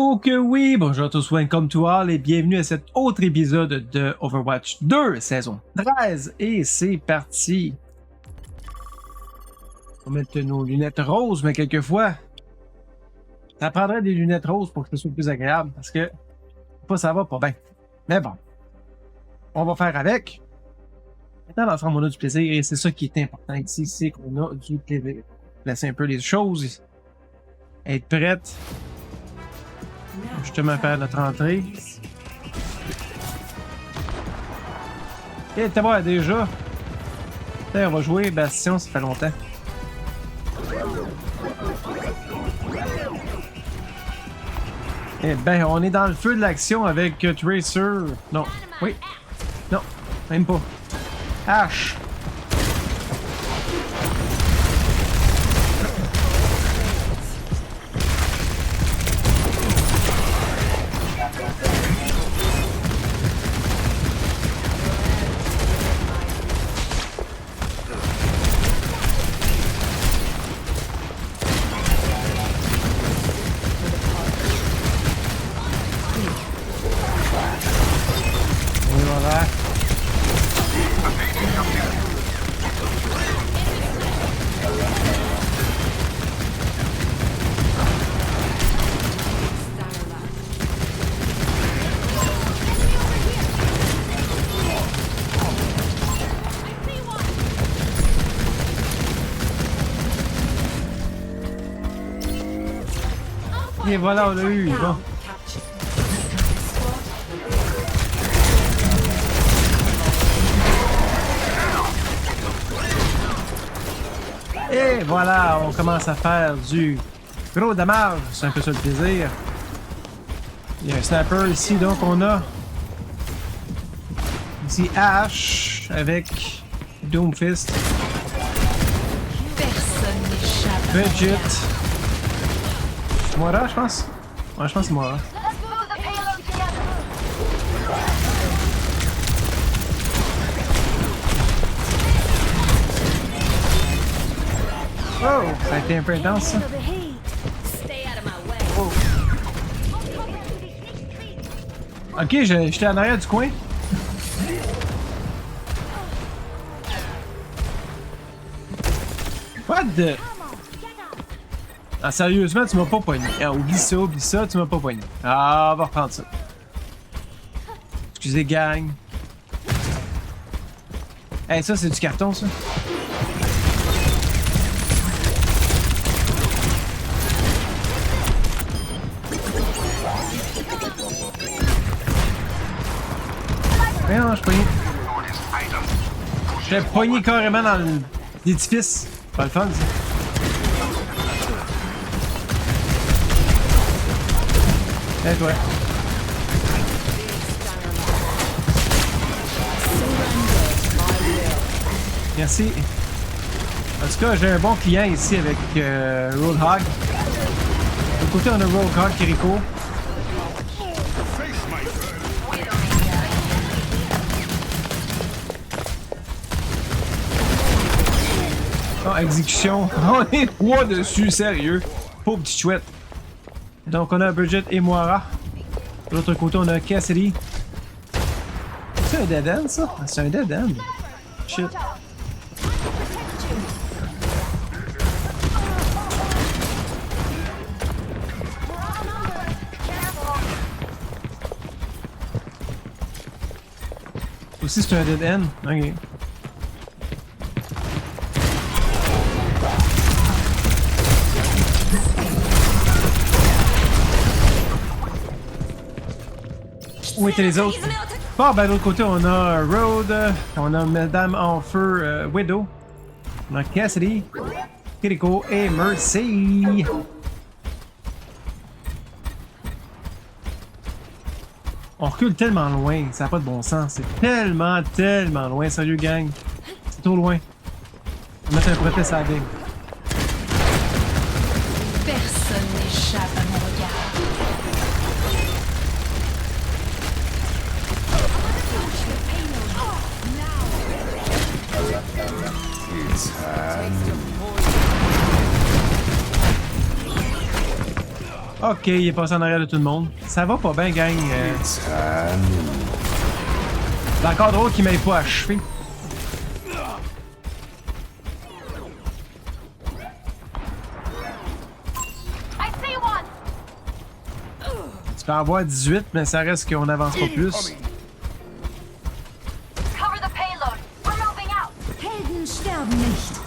Oh que oui! Bonjour à tous, welcome to all et bienvenue à cet autre épisode de Overwatch 2, saison 13. Et c'est parti! On va mettre nos lunettes roses, mais quelquefois, ça prendrait des lunettes roses pour que ce soit plus agréable, parce que pas ça va pas bien. Mais bon, on va faire avec. Maintenant, l'ensemble, on a du plaisir et c'est ça qui est important ici, c'est qu'on a du plaisir. Laisser un peu les choses, être prête. Justement faire notre entrée. Et t'as voir déjà. On va jouer Bastion, ça fait longtemps. Eh ben, on est dans le feu de l'action avec Tracer. Non, oui. Non, même pas. H. Et voilà, on l'a eu, bon. Et voilà, on commence à faire du gros damage. C'est un peu ça le plaisir. Il y a un sniper ici, donc on a ici Ash avec Doomfist. Personne n'échappe. Budget. Moira, je pense. Ouais, je pense que c'est Moira. Oh, ça a été un peu intense, ça. Oh. Ok, j'étais en arrière du coin. What the... Ah, sérieusement, tu m'as pas poigné. Ah, oublie ça, tu m'as pas poigné. Ah, on va reprendre ça. Excusez, gang. Hey, ça, c'est du carton, ça. Mais non, je suis pogné. J'étais pogné carrément dans l'édifice. Pas le fun, ça. Et toi. Merci. En tout cas, j'ai un bon client ici avec Roadhog. De l'autre côté, on a Roadhog Kiriko. Oh, exécution. On est 3 dessus, sérieux. Pauvre petit chouette. Donc on a Bridget et Moira. De l'autre côté, on a Cassidy. C'est un dead end, ça? C'est un dead end. Shit. Aussi, c'est un dead end. Ok. Où étaient les autres? Bon, ben de l'autre côté, on a Road, on a Madame en feu Widow, on a Cassidy, Kiriko et Mercy. On recule tellement loin, ça n'a pas de bon sens. C'est tellement loin, sérieux gang. C'est trop loin. On va mettre un protest à la game. Personne n'échappe à mon regard. Ok, il est passé en arrière de tout le monde. Ça va pas bien, gang. It's a new. C'est encore drôle qu'il m'ait pas achevé. I see one. Tu peux en avoir 18, mais ça reste qu'on avance pas plus. Cover the payload. We're moving out. Helden sterben nicht.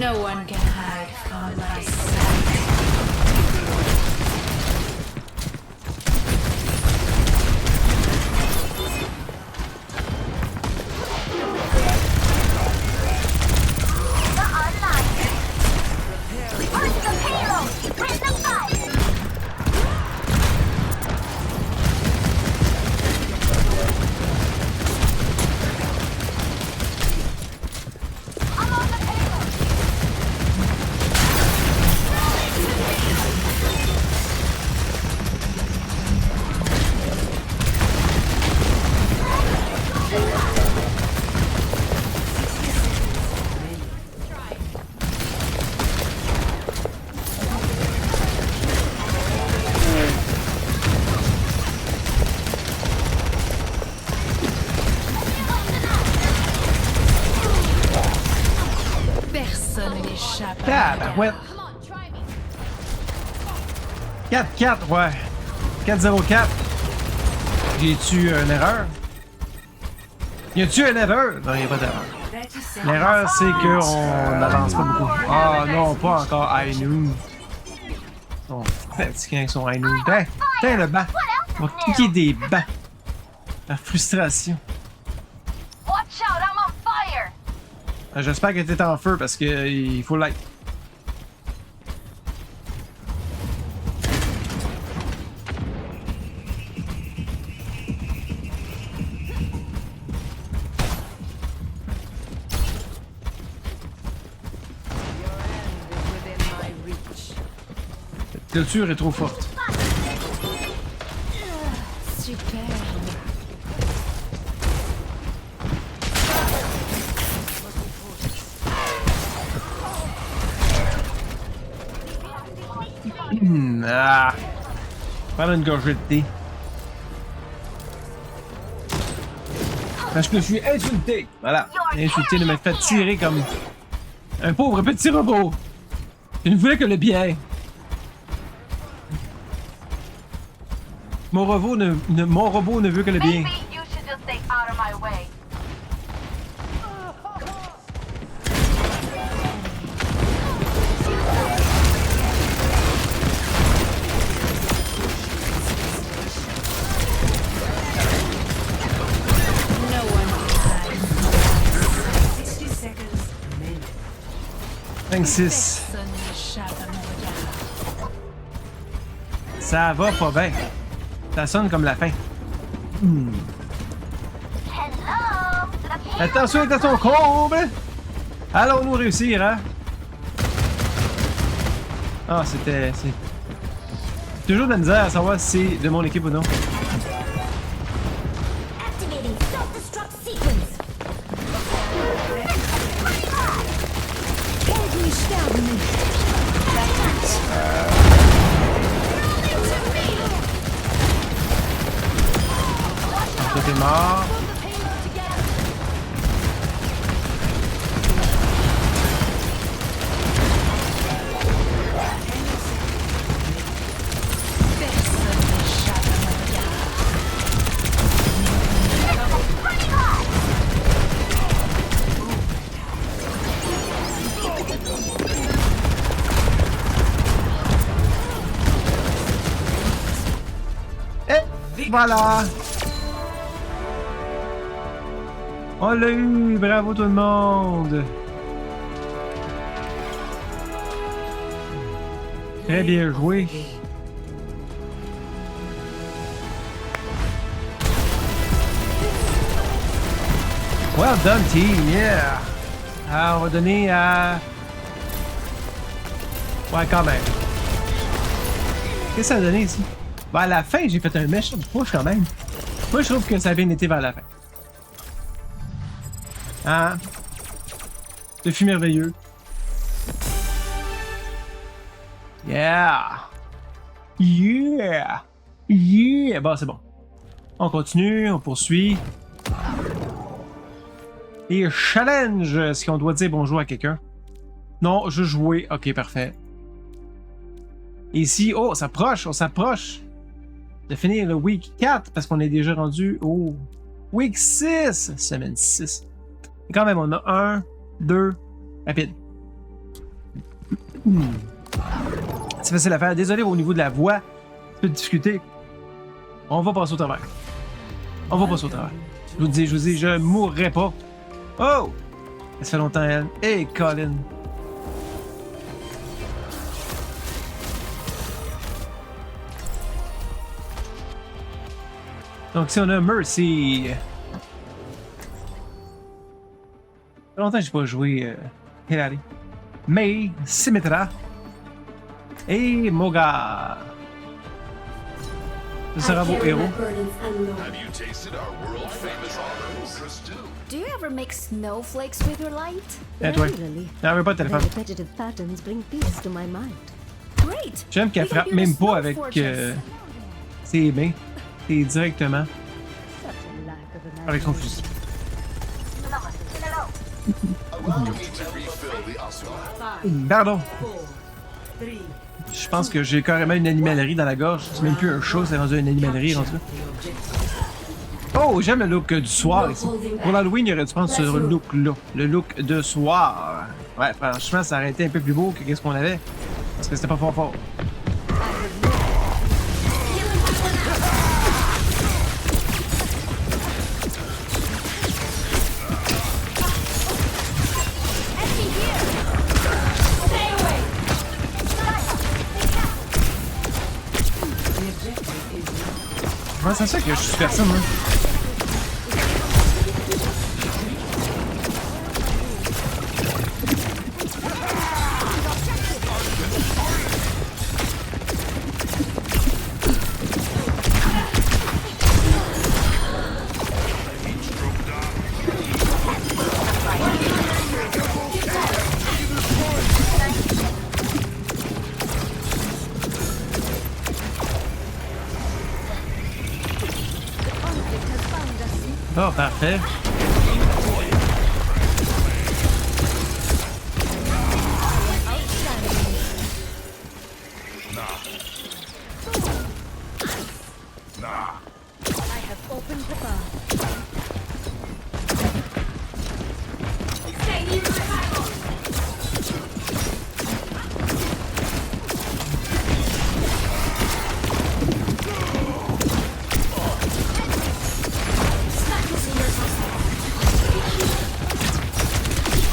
No one can hide from my sight. Personne n'échappe à mon Tabarouette. regard. Come on, try me. 4-4, ouais. 4-0-4. J'ai-tu une erreur? Y a-tu une erreur? Non, y a pas d'erreur. L'erreur, c'est qu'on n'avance pas beaucoup. Ah non, pas encore High Noon. Ils sont fatigués avec son High Noon. Tiens, le banc. On va cliquer des bancs. La frustration. Watch out, I'm on fire. J'espère que t'es en feu parce que il faut l'être. La clôture est trop forte. Super. Ah! Prendre une gorgée de thé. Parce que je suis insulté. Voilà. Insulté de me faire tirer comme un pauvre petit robot. Je ne voulais que le bien. Mon robot ne veut que le bien. Maybe you should just stay out of my way. No one can hide. 60 seconds remaining. 5-6. Personne n'échappe à mon regard. Ça va pas bien. Ça sonne comme la fin. Attention, est à ton comble! Allons-nous réussir, hein? Ah, c'est toujours de la misère à savoir si c'est de mon équipe ou non. Activating self-destruct sequence. Helden sterben nicht. Tout est mort. Personne n'échappe à mon regard. Et voilà! On l'a eu! Bravo tout le monde! Très bien joué. Well done, team! Yeah! On va donner à... Ouais, quand même. Qu'est-ce que ça a donné ici? Ben, à la fin, j'ai fait un méchant push quand même. Moi, je trouve que ça a bien été vers la fin. Ah. Ce fut merveilleux. Yeah! Yeah! Yeah! Bon, c'est bon. On continue, on poursuit. Et challenge! Est-ce qu'on doit dire bonjour à quelqu'un? Non, je jouais. Ok, parfait. Et ici, oh, on s'approche de finir le week 4 parce qu'on est déjà rendu au week 6, semaine 6. Et quand même, on a 1, 2, rapide. C'est facile à faire. Désolé au niveau de la voix, un peu de difficulté. On va passer au travers. On va passer au travers. Je vous dis, je mourrai pas. Oh! Ça fait longtemps, elle. Hey, Colin. Donc, si on a Mercy. Ça fait longtemps que j'ai pas joué Hilary. May, Symmetra et Moga. Ce sera vos héros. Have you tasted our world famous olive stew? Do you ever mix snowflakes with your light? Et toi? Regularly. Non, mais pas de téléphone. Repetitive patterns bring peace to my mind. Great! J'aime qu'elle We can frappe build a même snow pas avec fortress. ses mains. C'est directement Such a lack of avec son imagination. fusil. Allow me to refill the oswald. Pardon. Je pense que j'ai carrément une animalerie dans la gorge. C'est même plus un chat, c'est rendu une animalerie rendu. Oh, j'aime le look du soir ici. Pour l'Halloween, il aurait dû prendre ce look-là. Le look de soir. Ouais, franchement, ça aurait été un peu plus beau que qu'est-ce qu'on avait. Parce que c'était pas fort. Comment ça se fait que je suis personne, moi? Oh, parfait. I have opened the bar.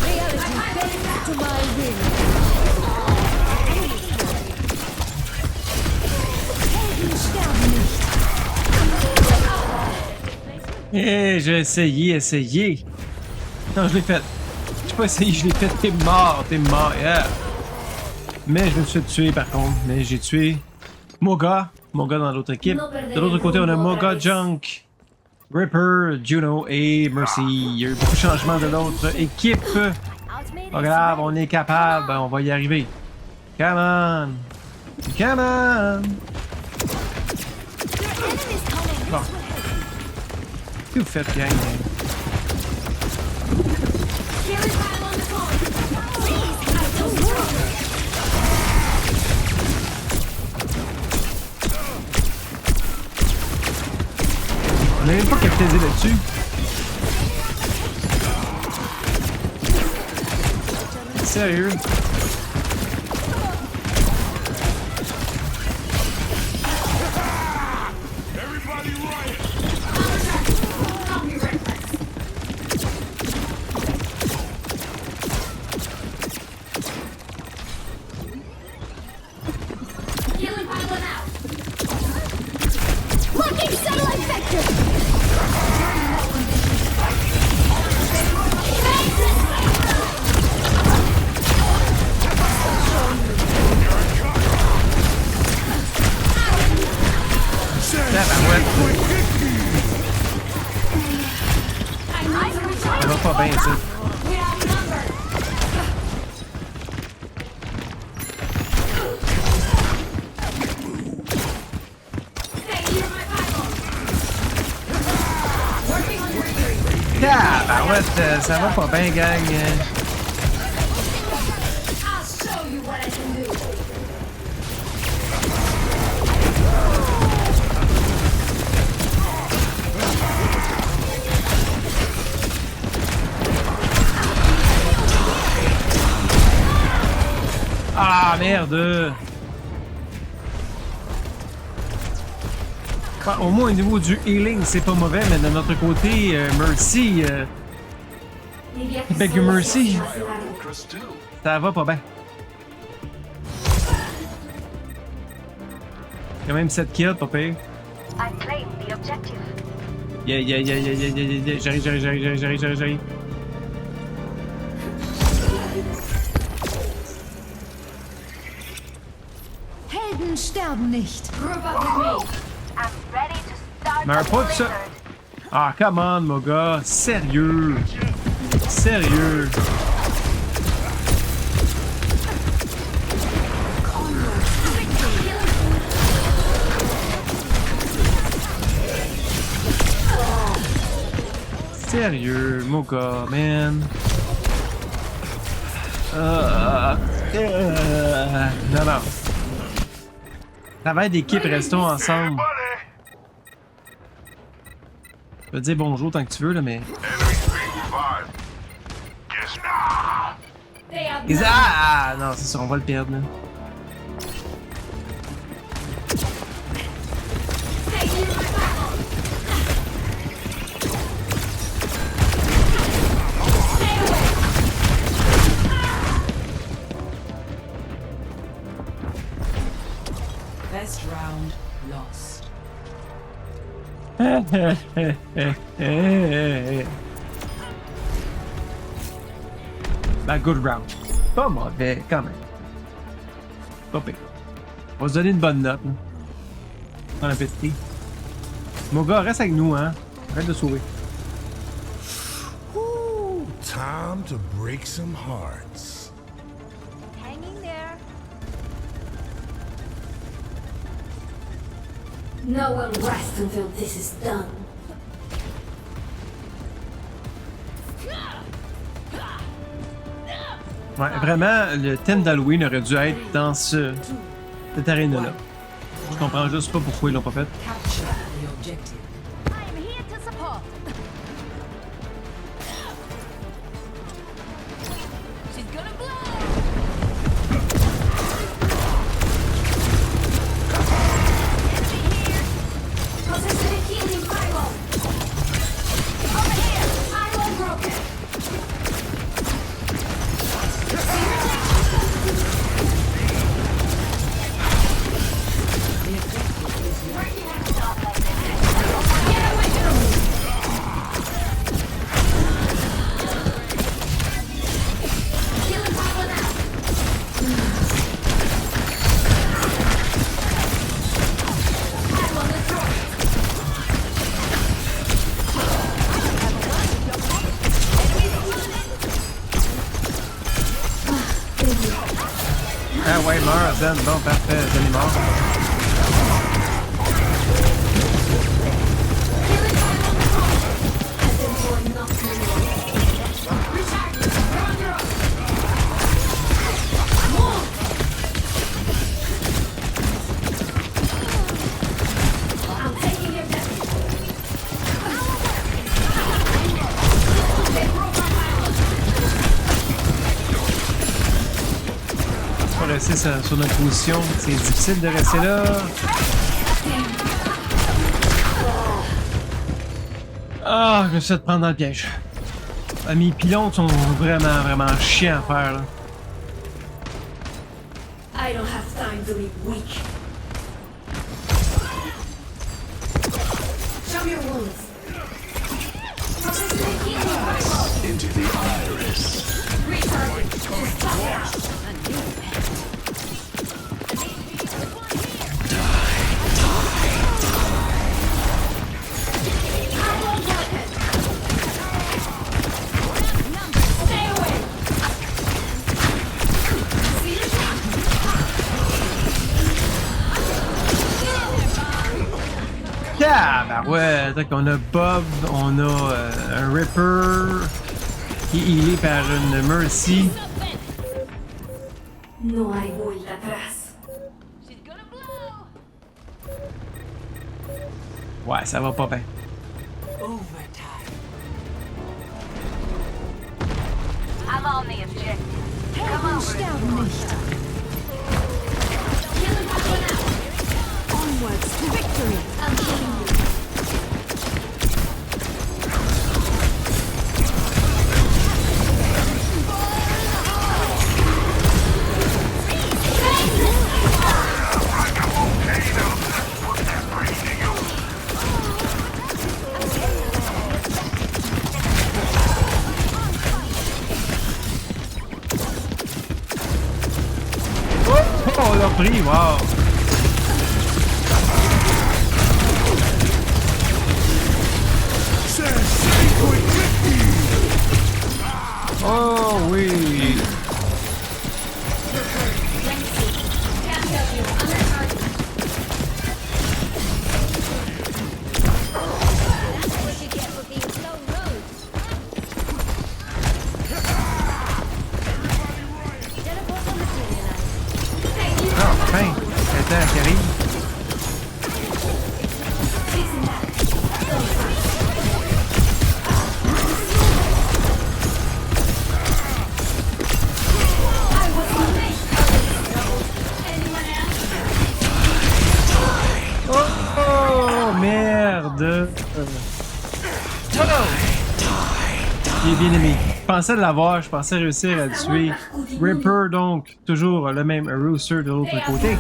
Reality bends to my will. Helden sterben nicht. Eh, j'ai essayé. Non, je l'ai fait. J'ai pas essayé, je l'ai fait. T'es mort, yeah. Mais je me suis tué par contre. Mais j'ai tué Moga dans l'autre équipe. De l'autre côté, on a Moga Junk, Ripper, Juno et Mercy. Il y a eu beaucoup de changements de l'autre équipe. Pas grave, on est capable, on va y arriver. Come on! Come on! Bon. Qu'est-ce que vous faites, gang? On n'a même pas capitalisé là-dessus. Sérieux? Locking satellite vector! pas bien, ça. Ah, ben ouais, ça va pas bien, gang. Ah, merde! Bah, au moins, au niveau du healing, c'est pas mauvais, mais de notre côté, Mercy... Avec Mercy, Chris too. ça va pas bien. Quand même 7 kills, pas pire. I claim the objective. Yeah. J'arrive. Helden sterben nicht. I'm ready to start Meurs pas tout ça. Ah, come on, mon gars. Sérieux. Sérieux, mon gars, man. Non. Travail d'équipe, restons ensemble. Je vais te dire bonjour tant que tu veux, là, mais... Ah! Non, c'est ça, on va le perdre, là. Best round lost. Ben, good round. Pas mauvais, quand même. Pas pire. On va se donner une bonne note, là. Dans la petite. Mon gars, reste avec nous, hein. Arrête de sauver. Ooh, time to break some hearts. Hanging there. No one rests until this is done. Ouais, vraiment, le thème d'Halloween aurait dû être dans cette arène-là. Je comprends juste pas pourquoi ils l'ont pas fait. Capture the objective. I'm here to support. She's gonna blow. Possessing healing fireball. Over here. Firewall broken. Ah ouais, meurs, Zen. Bon, parfait, Zen est mort. On va rester sur notre position. C'est difficile de rester là. Ah, je me suis fait prendre dans le piège. Ah, mes pylônes sont vraiment chiants à faire, là. I don't have time to be weak. Show your wounds. Possessing healing fireball. Into the iris. Tabarouette! Donc on a Bob, on a un Ripper qui est healé par une Mercy. No hay vuelta atrás. She's gonna blow. Ouais, ça va pas bien. Overtime. I'm on the objective. Helden sterben nicht. Onwards to victory. I'm killing you. Oh, on l'a pris, wow! Oh oui! Can't help you. I'm a target. That's what you get for being slow road. Teleporter materialized. Ah, enfin! Attends, qui arrive. Oh, merde! Il est bien aimé. Je pensais l'avoir, je pensais réussir à le tuer. Ripper, donc, toujours le même Rooster de l'autre côté.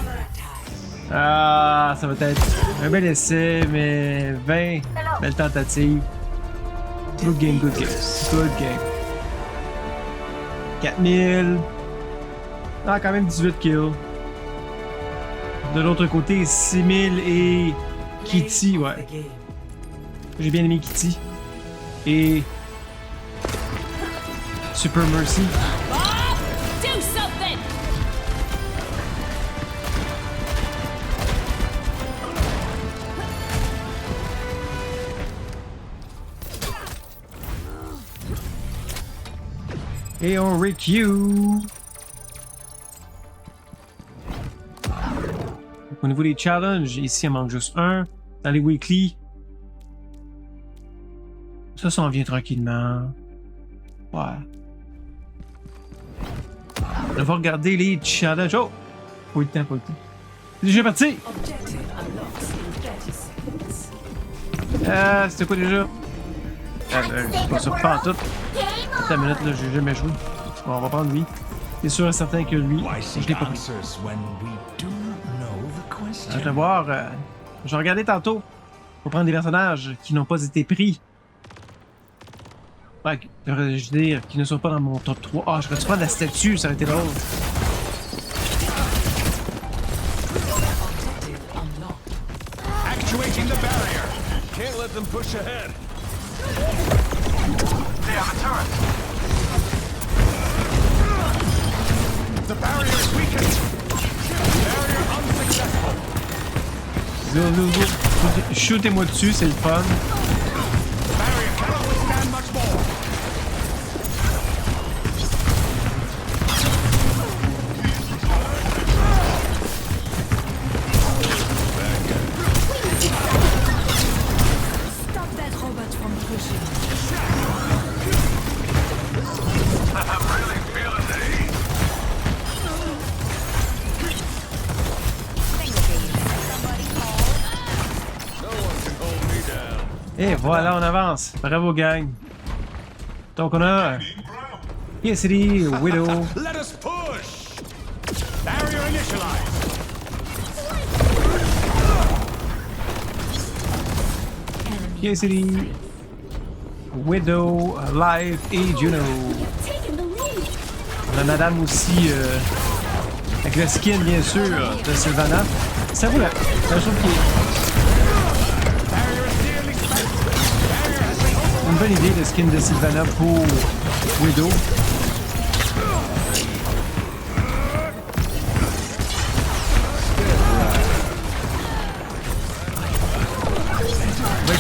Ah, ça va être un bel essai, mais 20 belles tentatives. Good game, good game. Good game. 4000. Ah, quand même 18 kills. De l'autre côté, 6000 et Kitty, ouais. The game. J'ai bien aimé Kitty. Et Super Mercy. Do something. Et on requeue. Au niveau des challenges, ici, il en manque juste un. Dans les weekly, ça s'en vient tranquillement. Ouais. On va regarder les challenges. Oh! Pas eu le temps, pas eu le temps. C'est déjà parti! Objective unlocks in 30 seconds. C'était quoi déjà? C'est pas ça, pas en tout. Attends une minute, là, j'ai jamais joué. Bon, on va prendre lui. C'est sûr et certain que lui, Why je seek l'ai pas pris. answers when we do know the Je question? vais voir. Je vais regarder tantôt pour prendre des personnages qui n'ont pas été pris. Ouais, devrais-je dire, qui ne sont pas dans mon top 3. Ah, je vais-tu prendre la statue, ça aurait été drôle. Objective unlocked. Actuating the barrier. Can't let them push ahead. They have a turret. The barrier is weakened. Barrier unsuccessful. Go. Shootez-moi dessus, c'est le fun. The barrier cannot withstand much more. Stop that robot from pushing. I'm really feeling the heat. No one can hold me down. Et voilà, on avance. Bravo, gang. Donc, on a Cassidy, Widow, Let us push. Barrier initialized. Cassidy, Widow, Live et Juno. Taking the lead. On a Madame aussi, avec le skin, bien sûr, de Sylvana. Ça vaut la chose qui est Barrier is nearly spent. Barrier has been opened. une bonne idée, le skin de Sylvana pour Widow.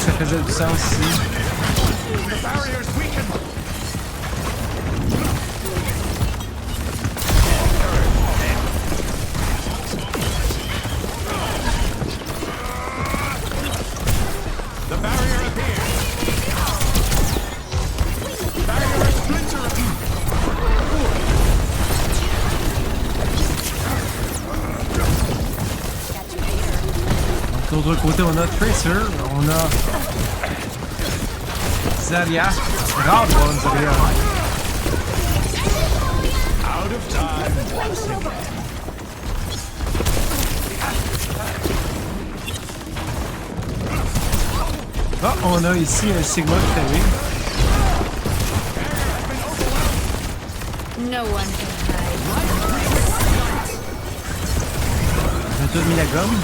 que ça faisait du sens ici. The barrier's weakened. The barrier appears. Barrier is splintering. De l'autre côté, on a Tracer, on a Zarya. Grave bonne Zarya. Out of time. Ah, on a ici un Sigma qui arrive. No one can hide. On a tout mis la gomme.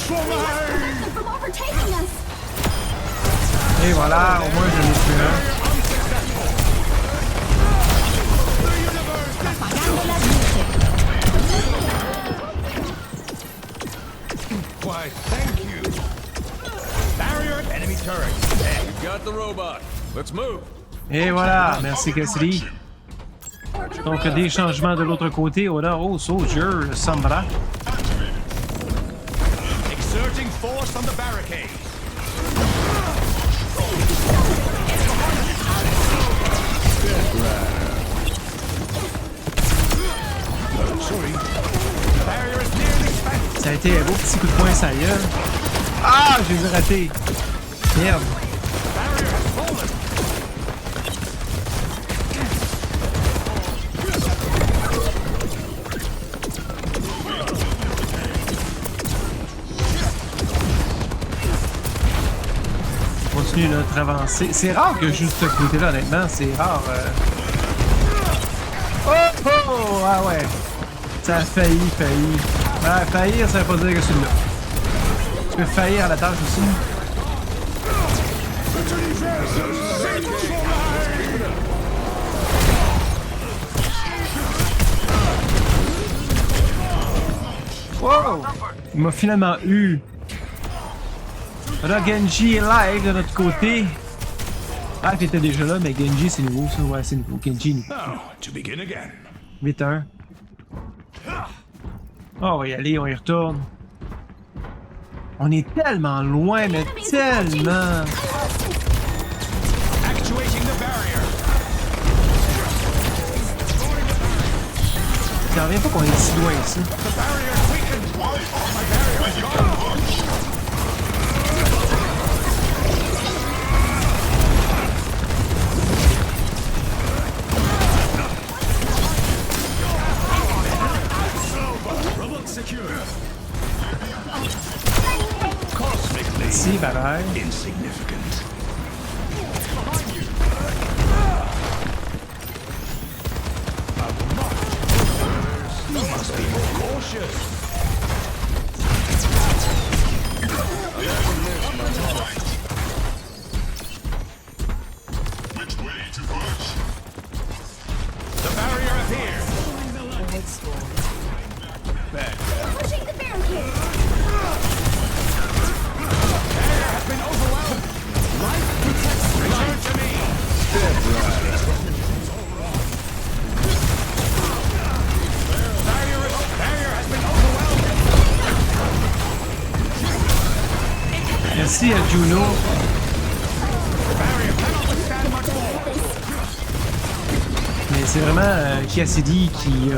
From overtaking us. Et voilà, au moins je l'ai tué un. Why, thank you. Barrier, enemy turret. Hey, you got the robot. Let's move. Et voilà, merci Cassidy. Donc des changements de l'autre côté. On a Soldier, Sombra. Exerting force on the barricade. Sorry. Barrier is nearly spent. Ça a été un beau petit coup de poing, ça y est. Ah, je les ai ratés. Merde. Barrier has fallen. On continue notre avancée. C'est rare que juste ce côté-là, honnêtement. C'est rare. Oh, oh! Ah ouais. Ça a failli. Ah, faillir, ça veut pas dire que c'est là. Tu peux faillir à la tâche aussi. Wow! Il m'a finalement eu. Là, Genji est live de notre côté. Ah, il était déjà là, mais Genji c'est nouveau, ça. Ouais, c'est nouveau. Genji est nouveau. Now, to begin again. 8-1. Oh, on va y aller, on y retourne. On est tellement loin, mais tellement. Actuating the barrier. J'en reviens pas qu'on est si loin ici. The barrier is weakened. My barrier is gone. Robot secure. Cosmically Merci, Valère. insignificant. You must be more cautious. The barrier appears. Pushing the barricade. Barrier has been overwhelmed. Life protects. Return to me. Barrier has been overwhelmed. Merci à Juno. Barrier cannot withstand much more. Mais c'est vraiment Cassidy qui a.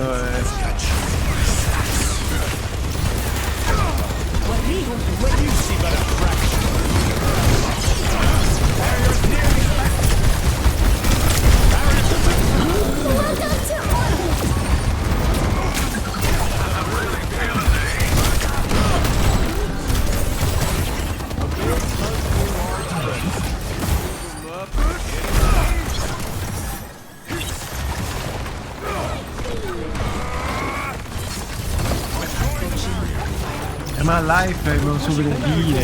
When you see but a fraction. Barrier is nearly spent. Barrier Vraiment live, ils m'ont sauvé la vie.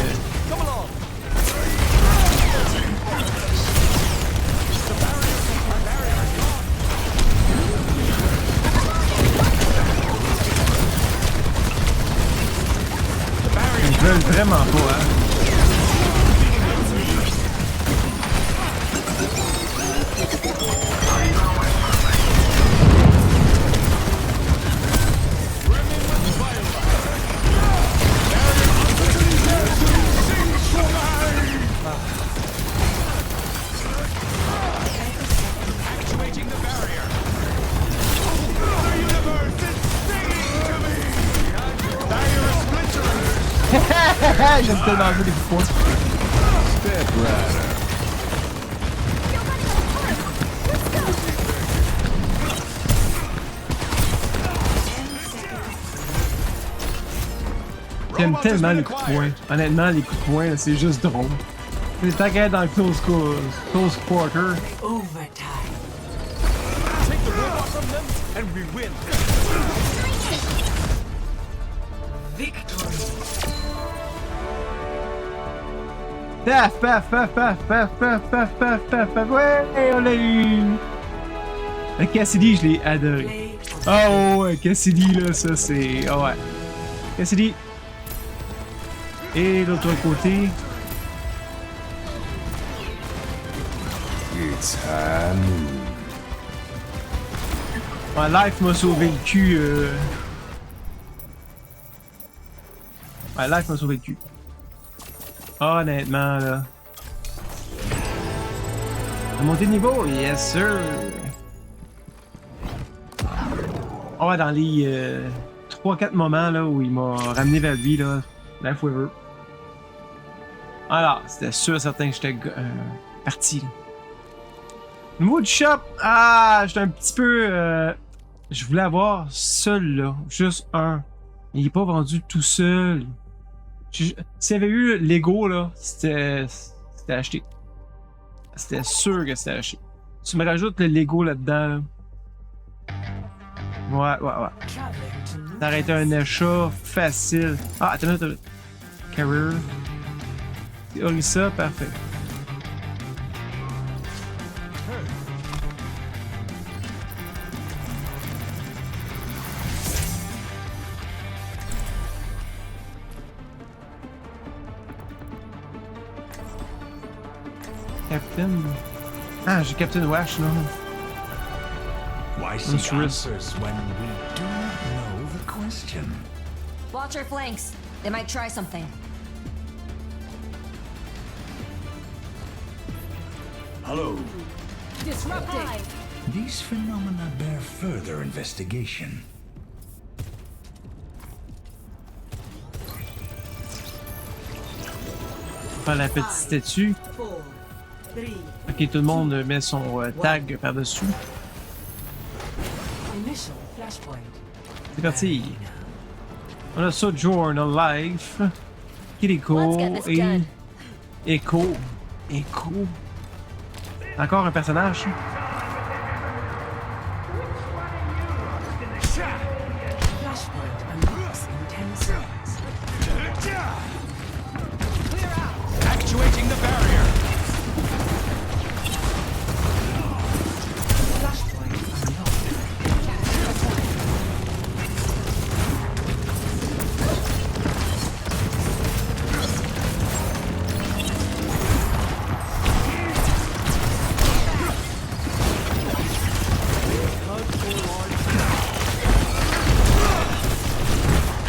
Vraiment pas, hein. Activating the barrier. The universe is singing to me. Barrier is splintering. J'aime tellement jouer des coups de poing. Step right. J'aime tellement les coups de poing. Honnêtement, les coups de poing, là, c'est juste drôle. C'est tant qu'à être dans le close quarter. Overtime. Take the robot from them, and we win. Victory. Paf, paf, paf, paf, paf, paf, paf, paf, paf, paf. Ouais, on l'a eu! Le Cassidy, je l'ai adoré. Play of Oh ouais, Cassidy, là, ça c'est... Oh ouais. Cassidy. Et l'autre côté... It's high noon. Ouais, Life m'a sauvé le cul. Ouais, Life m'a sauvé le cul. Honnêtement, là. On a monté de niveau? Yes, sir! On va dans les 3-4 moments là, où il m'a ramené vers lui, là. Life Weaver. Alors, c'était sûr certain que j'étais parti. Là. Niveau du shop, j'étais un petit peu... je voulais avoir celui-là, juste un. Il est pas vendu tout seul. S'il y avait eu Lego, là, c'était acheté. C'était sûr que c'était acheté. Tu me rajoutes le Lego là-dedans, là. Ouais. traveling to new Ça aurait été un achat facile. Ah, attends. Career. Orissa, parfait. Captain. Ah, j'ai Captain Wash, non? Why seek seek answers when we do know the question? Watch your flanks. They might try something. Hello. Disrupting. These phenomena bear further investigation. Faire la petite statue. 4, 3, Ok, tout le monde met son tag par-dessus. initial flashpoint. C'est parti. On a Sojourn Life, Kiriko Let's get this et done. Echo. Encore un personnage. Flashpoint unlocks in 10 seconds. Actuating the barrier. Flashpoint unlocked.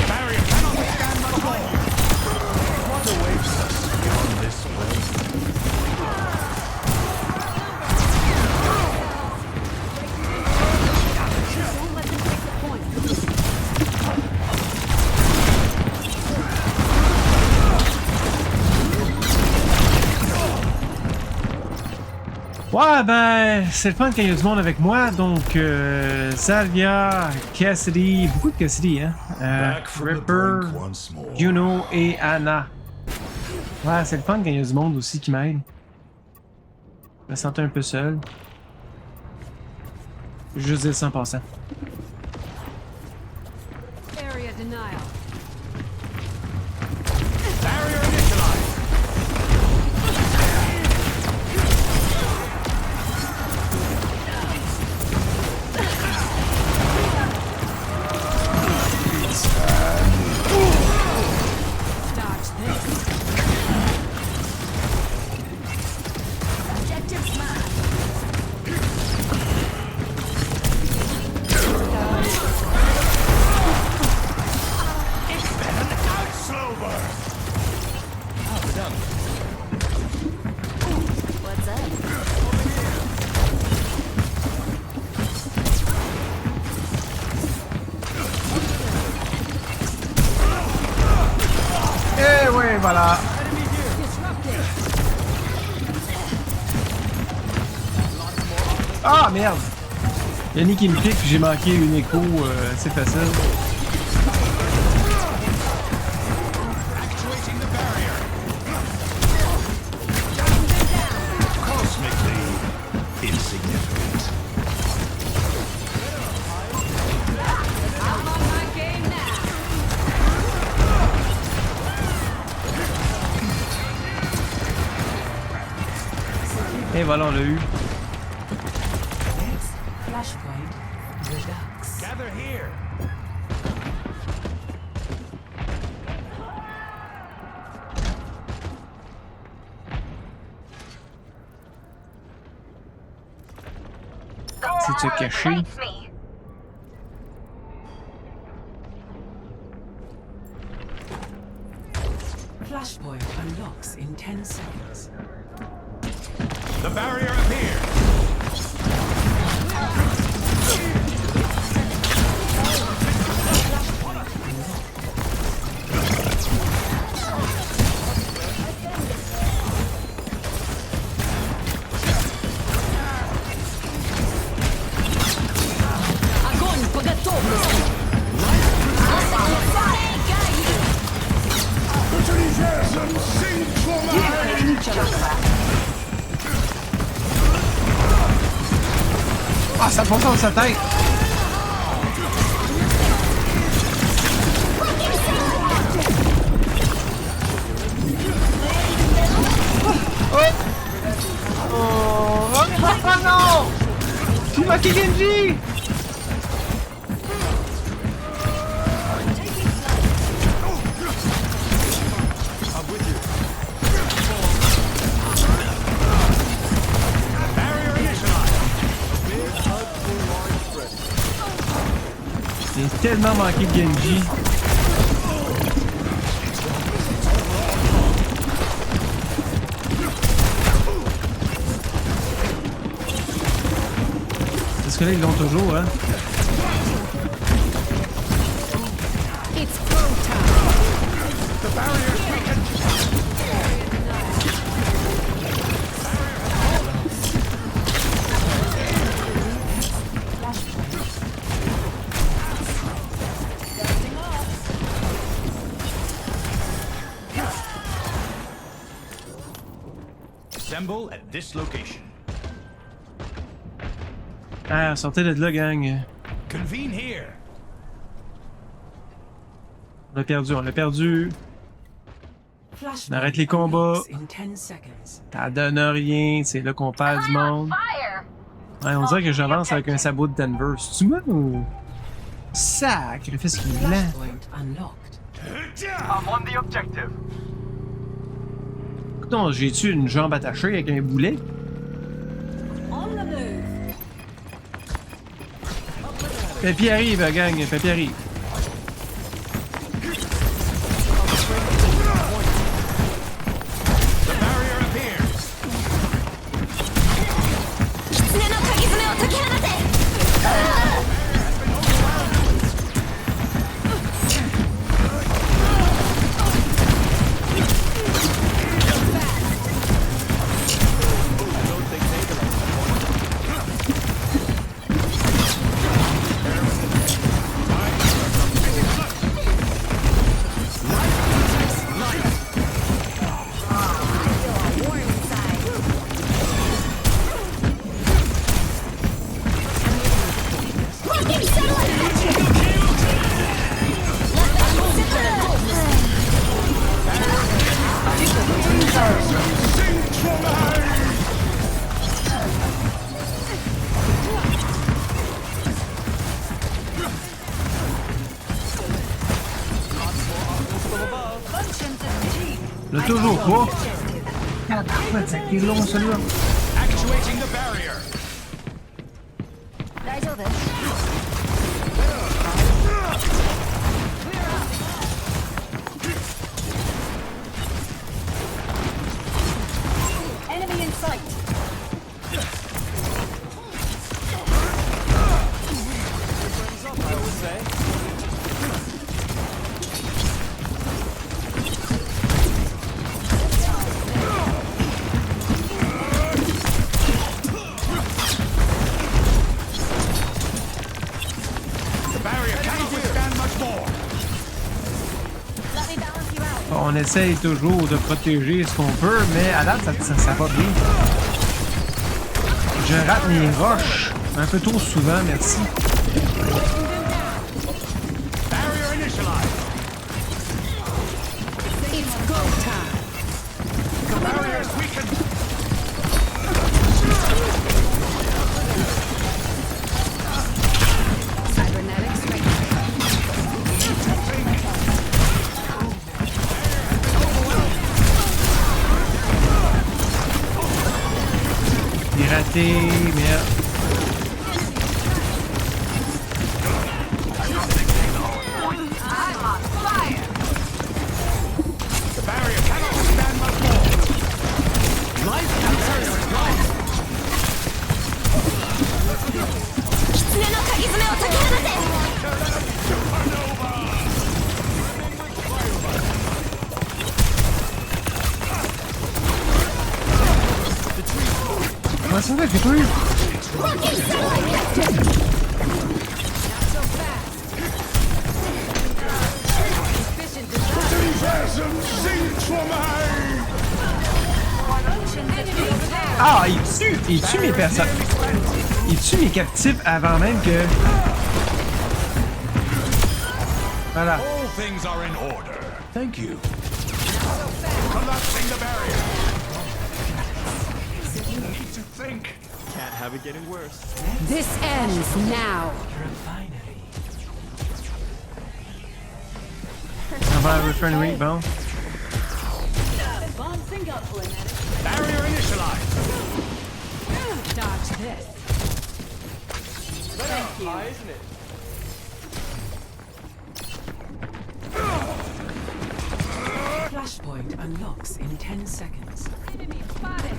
Barrier cannot withstand much more. What awaits us beyond this place? Don't let them take the point. Ouais, ben, c'est le fun qu'il y ait du monde avec moi. Donc, Xavier, Cassidy, beaucoup de Cassidy, hein. Back from the Ripper, brink once more. Juno et Anna. Ouais, c'est le fun qu'il y ait du monde aussi qui m'aide. Je me sentais un peu seul. Juste dire ça en passant. Area denial. Barrier initialized. Start this. voilà. Ah, merde! Yannick qui me pique, puis j'ai manqué une écho, c'est facile. Actuating the barrier. Cosmically insignificant. I'm on my game now. Et voilà, on l'a eu. Flashpoint Redux. Gather here. C'est te caché. Flashpoint unlocks in 10 seconds. The barrier appears. Огонь по готовности. Ah, ça fonce dans sa tête! Oh non! J'ai manqué Genji! Barrier initialized. J'ai tellement manqué Genji. Parce que là, ils l'ont toujours, hein? It's go time. The barrier is weakened. Assemble at this location. Ah, sortez de là, gang. Convene here. On l'a perdu, on l'a perdu. Flashpoint Arrête les combats. unlocks in 10 seconds. Ça donne rien, c'est là qu'on perd du monde. Fire. Ouais, on dirait que j'avance avec un sabot de Denver. C'est-tu moi ou... Sacrifice qui est lent. Flashpoint unlocked. I'm on the objective. Écoute, j'ai-tu une jambe attachée avec un boulet? On the move. Papy arrive, gang, Papy arrive. The barrier appears. 狐の鍵爪を解き放て。Là, toujours pas. Ah, c'est qui est long, celui-là. Actuating the barrier. 大丈夫？ Enemy in sight. barrier cannot withstand much more. On essaye toujours de protéger ce qu'on peut, mais à date, ça va bien. Je rate mes roches un peu trop souvent, merci. Barrier initialized. It's go time. The barrier is weakened. Cybernetics ready. J'ai raté, merde. The barrier cannot withstand much more. Life and barrier is life. 狐の鍵爪を解き放て Comment ça fait que toi? Ah, il tue mes personnes. Il tue mes captifs avant même que... Voilà. All things are in order. Thank you. Collapsing the barrier. You need to think. Can't have it getting worse. This ends now. Refinery. On va return rate, bon. Barrier initialized. Dodge this. Flashpoint unlocks in 10 seconds. Enemy spotted.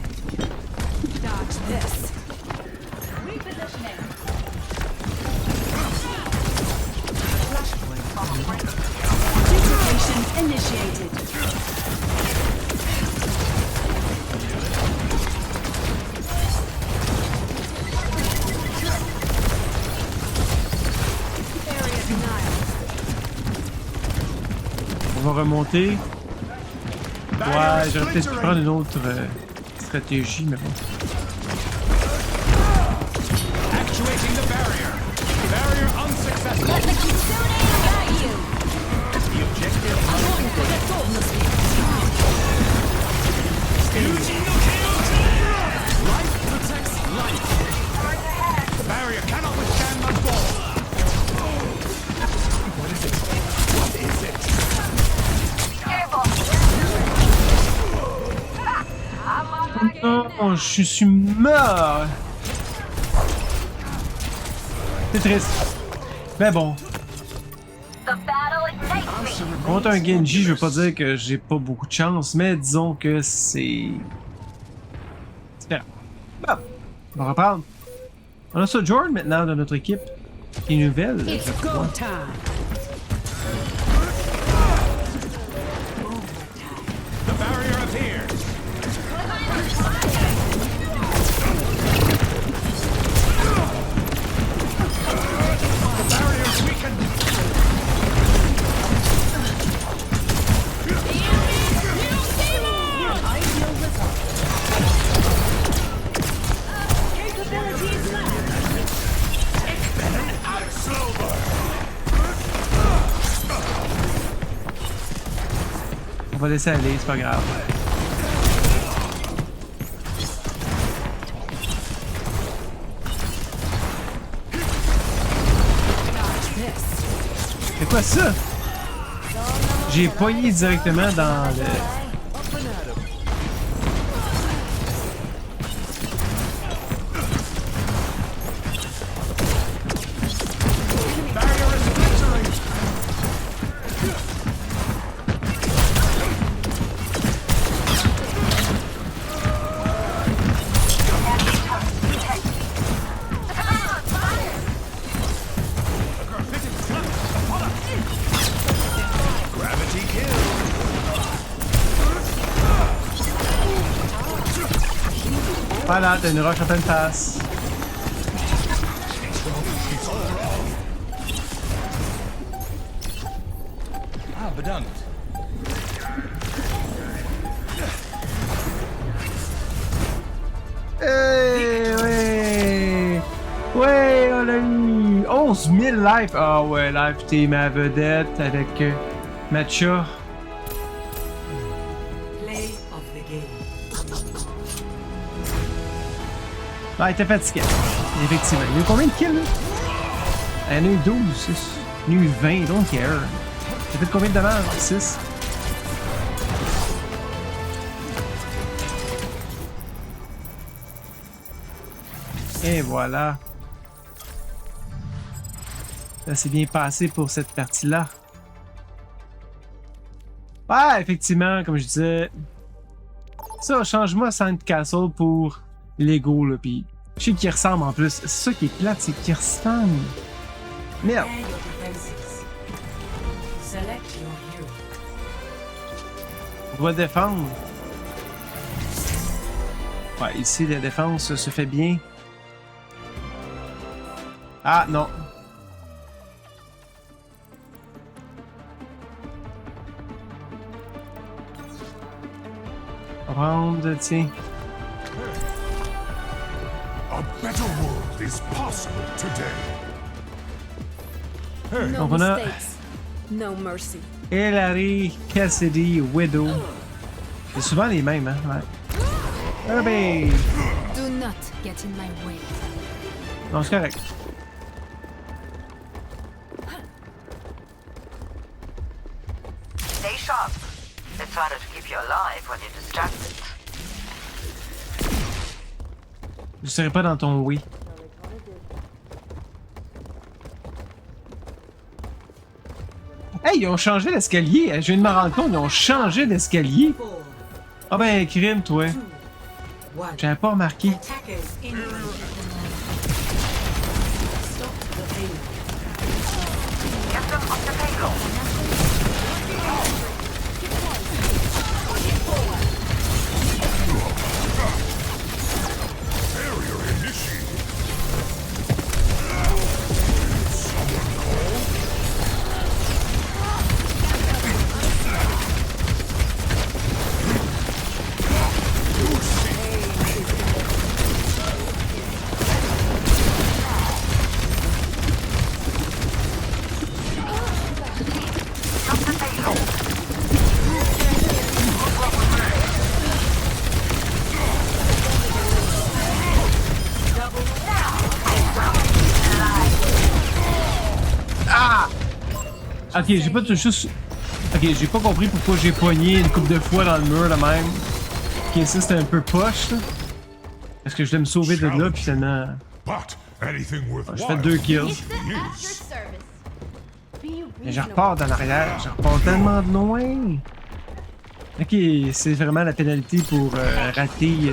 Dodge this. Repositioning. Duplication initiated. Area denial. On va remonter. Ouais, j'aurais peut-être pu prendre une autre stratégie, mais bon. Actuating the barrier. Barrier unsuccessful. Let the Kitsune guide you! The objective Life protects life. The barrier cannot withstand much more. What is it? What is it? Non, je suis mort! C'est triste. Mais bon. Contre un Genji, je veux pas dire que j'ai pas beaucoup de chance, mais disons que c'est... différent. Bon, on va reprendre. On a Sojourn maintenant dans notre équipe, qui est nouvelle. It's go time. The barrier appears. The barrier is weakened. On va laisser aller, c'est pas grave. C'est quoi ça? J'ai poigné directement dans le... Barrier is splintering. Gravity kill. Voilà, t'as une roche en pleine face. bedankt. Ouais! Ouais, on a eu 11 000 lives! Ah ouais, live t'es ma vedette avec Matcha. Play of the game. Ah, il était fatigué. Effectivement. Il y a eu combien de kills, là? Il y en a eu 12, 6. Il y en a eu 20, don't care. Ça fait combien de dommages? 6. Et voilà. Ça s'est bien passé pour cette partie-là. Ouais, effectivement, comme je disais. Ça, change-moi Sandcastle pour Lego, là, pis je sais qu'il ressemble en plus. C'est ça qui est plate, c'est qu'il ressemble. Merde. Prepare your defenses. Select your hero. On doit défendre. Ouais, ici, la défense se fait bien. Ah, non. On va prendre, tiens. A better world is possible today. No Donc on a mistakes. No mercy. Hilary, Cassidy, Widow. C'est souvent les mêmes, hein? Ouais. Herbie! Do not get in my way. Non, c'est correct. Stay sharp. It's harder to keep you alive when you're distracted. Je serai pas dans ton oui. Hey, ils ont changé l'escalier. Je viens de me rendre compte, ils ont changé d'escalier. 4, Ah ben, crime, toi. 1. J'avais pas remarqué. Attackers incoming. Stop the payload. Get them off the payload. Barrier initiated. Ok, j'ai pas juste. Ok, j'ai pas compris pourquoi j'ai pogné une couple de fois dans le mur là même. Ok, ça c'était un peu poche là. Parce que je voulais me sauver de là, puis finalement. But anything J'ai fait worthwhile 2 kills. is. Mais je repars dans l'arrière, je repars tellement de loin. Ok, c'est vraiment la pénalité pour rater.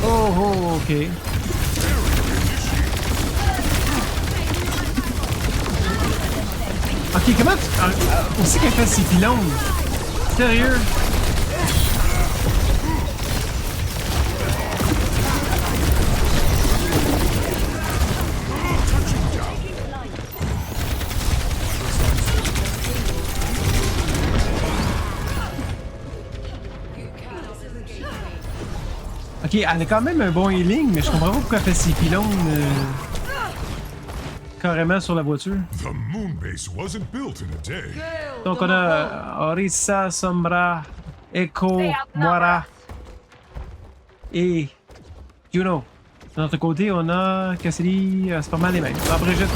Oh, ok. Ok, comment tu... aussi qu'elle fait ses pylônes? Sérieux? Ok, elle a quand même un bon healing, mais je comprends pas pourquoi elle fait ses pylônes carrément sur la voiture. The moon base wasn't built in a day. Donc on a Orisa, Sombra, Echo, Moira et Juno. De notre côté, on a Cassidy, c'est pas mal les mêmes. Ah, Brigitte.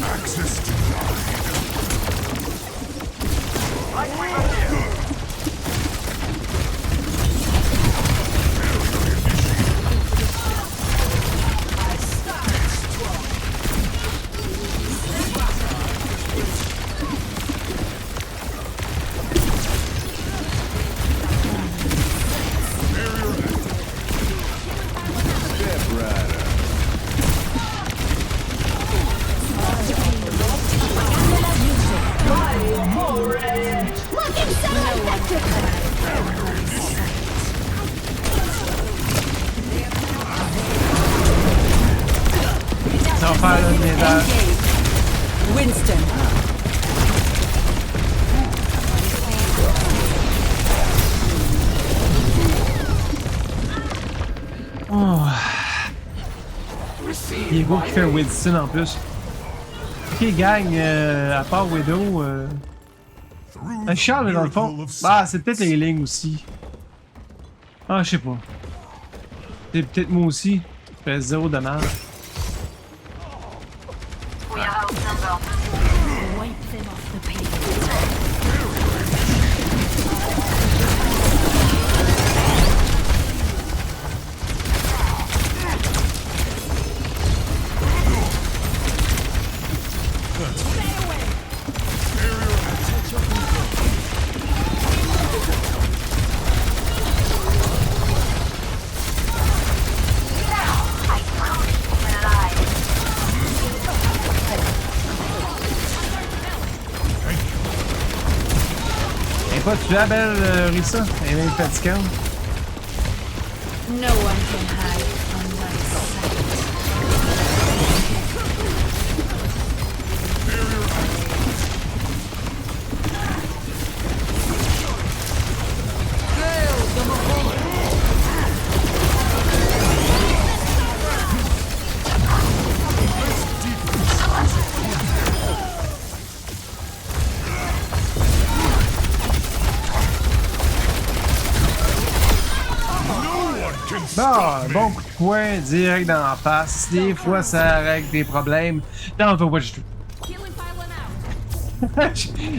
Access denied. Ça va faire le ménage. Winston. Oh. Diego qui fait Winston en plus. Ok, gang, à part Widow. Charles est dans le fond. Ah, c'est peut-être les lignes aussi. Ah, je sais pas. C'est peut-être moi aussi. Je fais 0 dommage. We are outnumbered. Wipe them off the page. Elle est pas tuable, Rissa? Elle est même fatigante. No one can hide from my sight. Bon coup de poing direct dans la face. Des fois, ça règle des problèmes. Dans Overwatch 2.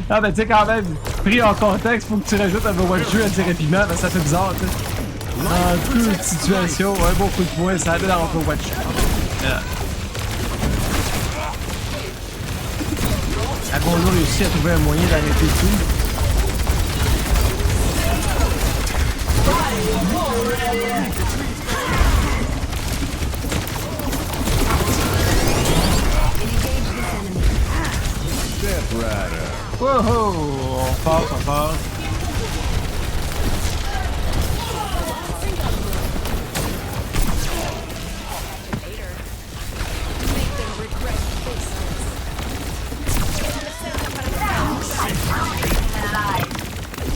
Ah, ben, tu sais, quand même, pris en contexte, faut que tu rajoutes Overwatch 2 assez rapidement, ben, ça fait bizarre, tu sais. En toute situation, un bon coup de poing, ça allait dans Overwatch 2. Avons-nous réussi à trouver un moyen d'arrêter tout? Wow, on passe, on passe.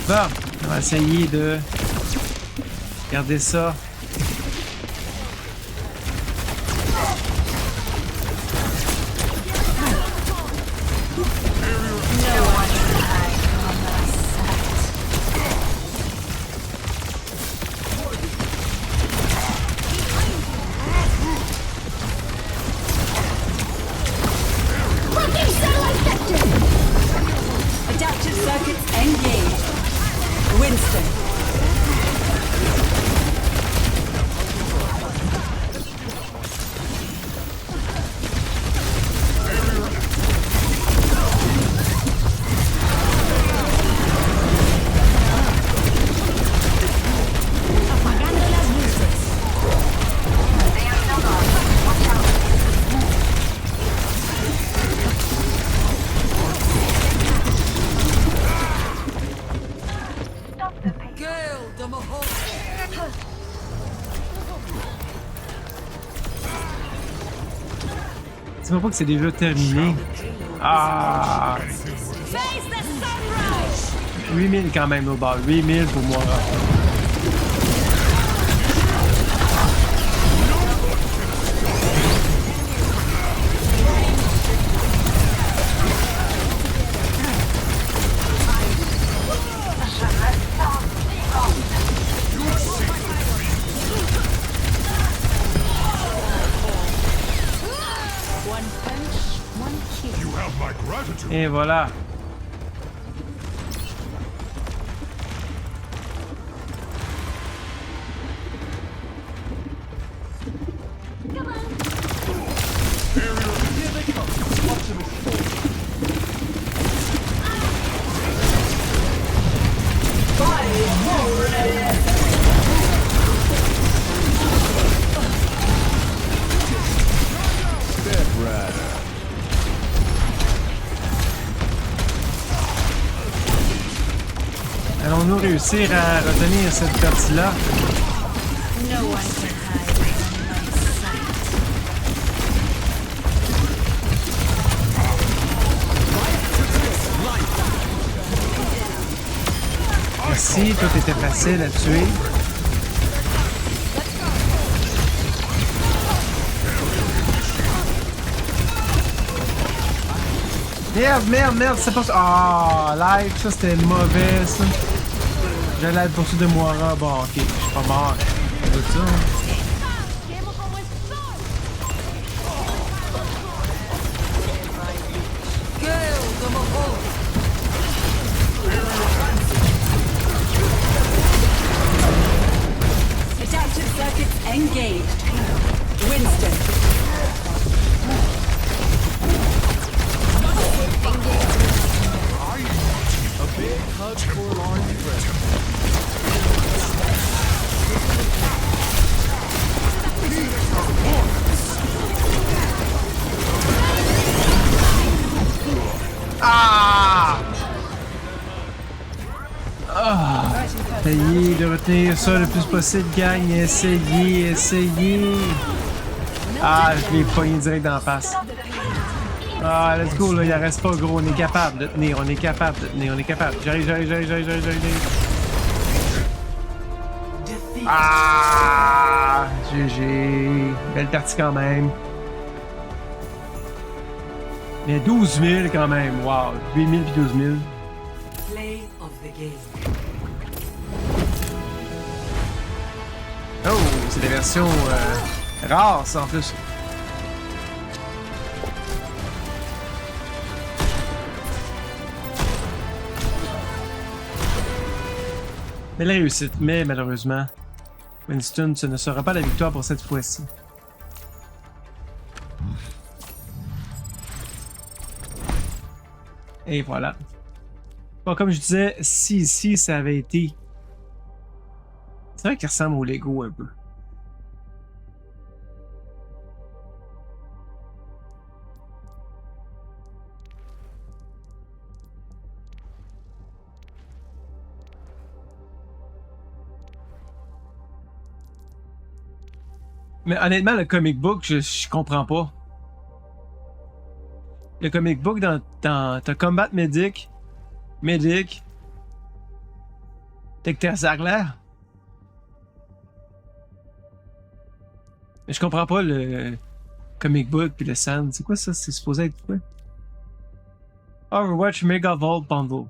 Bon, on va essayer de garder ça. Adaptive circuits engaged. Winston. Dis-moi pas que c'est déjà terminé. Ah! 8000 quand même au bas. 8000 pour moi. Et voilà. Allons-nous réussir à retenir cette partie-là? No one can hide from my sight. ici, tout était facile à tuer. Merde, c'est pas ça. Ah, live, ça c'était mauvais, ça. J'allais être poursuivi de Moira. Bon, ok, je suis pas mort. Tout ça. Adaptive circuits engaged. Winston. Essayez de retenir ça le plus possible, gang. Essayez. Ah, je l'ai pogné direct d'en face. Ah, let's go, là, il en reste pas, gros. On est capable de tenir, on est capable. J'arrive. Ah, GG. Belle partie quand même. Mais 12 000 quand même, wow. 8 000 puis 12 000. Play of the game. Oh, c'est des versions rares, ça, en plus. Belle réussite, mais malheureusement, Winston, ce ne sera pas la victoire pour cette fois-ci. Et voilà. Bon, comme je disais, si ici ça avait été... C'est vrai qu'il ressemble au Lego un peu. Mais honnêtement, le comic book, je comprends pas. Le comic book dans t'as Combat Medic, Dr. Zagler. Mais je comprends pas le comic book puis le Sand. C'est quoi ça? C'est supposé être quoi? Overwatch Mega Vault Bundle.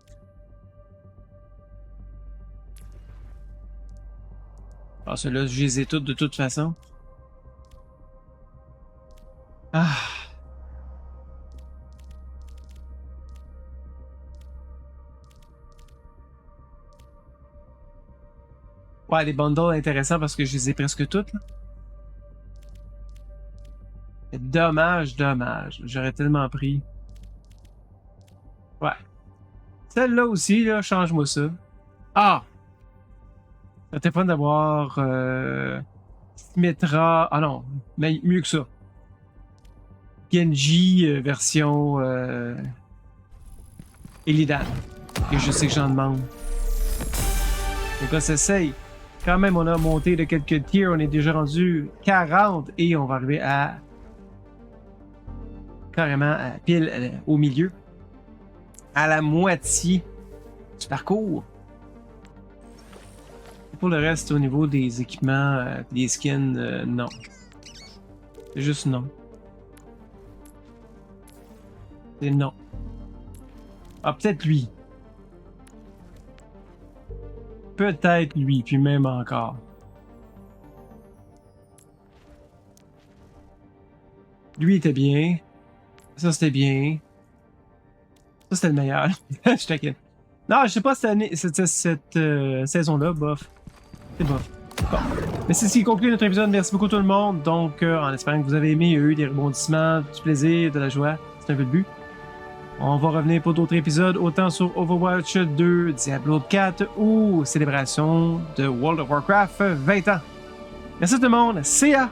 Ah, ceux-là, je les ai toutes de toute façon. Ah. Ouais, des bundles intéressants parce que je les ai presque toutes, là. Dommage. J'aurais tellement pris. Ouais. Celle-là aussi, là, change-moi ça. Ah! Ça t'est pas d'avoir Symmetra. Ah non, mais mieux que ça. Genji version Illidan. Et je sais que j'en demande. Les gars s'essayent. Quand même, on a monté de quelques tiers. On est déjà rendu 40 et on va arriver à carrément pile au milieu. À la moitié du parcours. Et pour le reste, au niveau des équipements, des skins, non. C'est juste non. C'est non. Ah, peut-être lui. Peut-être lui, puis même encore. Lui était bien. Ça, c'était bien. Ça, c'était le meilleur. Je t'inquiète. Non, je sais pas cette saison-là, bof. C'est bof. Bon. Mais c'est ce qui conclut notre épisode. Merci beaucoup tout le monde. Donc, en espérant que vous avez aimé, il y a eu des rebondissements, du plaisir, de la joie. C'est un peu le but. On va revenir pour d'autres épisodes, autant sur Overwatch 2, Diablo 4 ou célébration de World of Warcraft 20 ans. Merci tout le monde. See ya!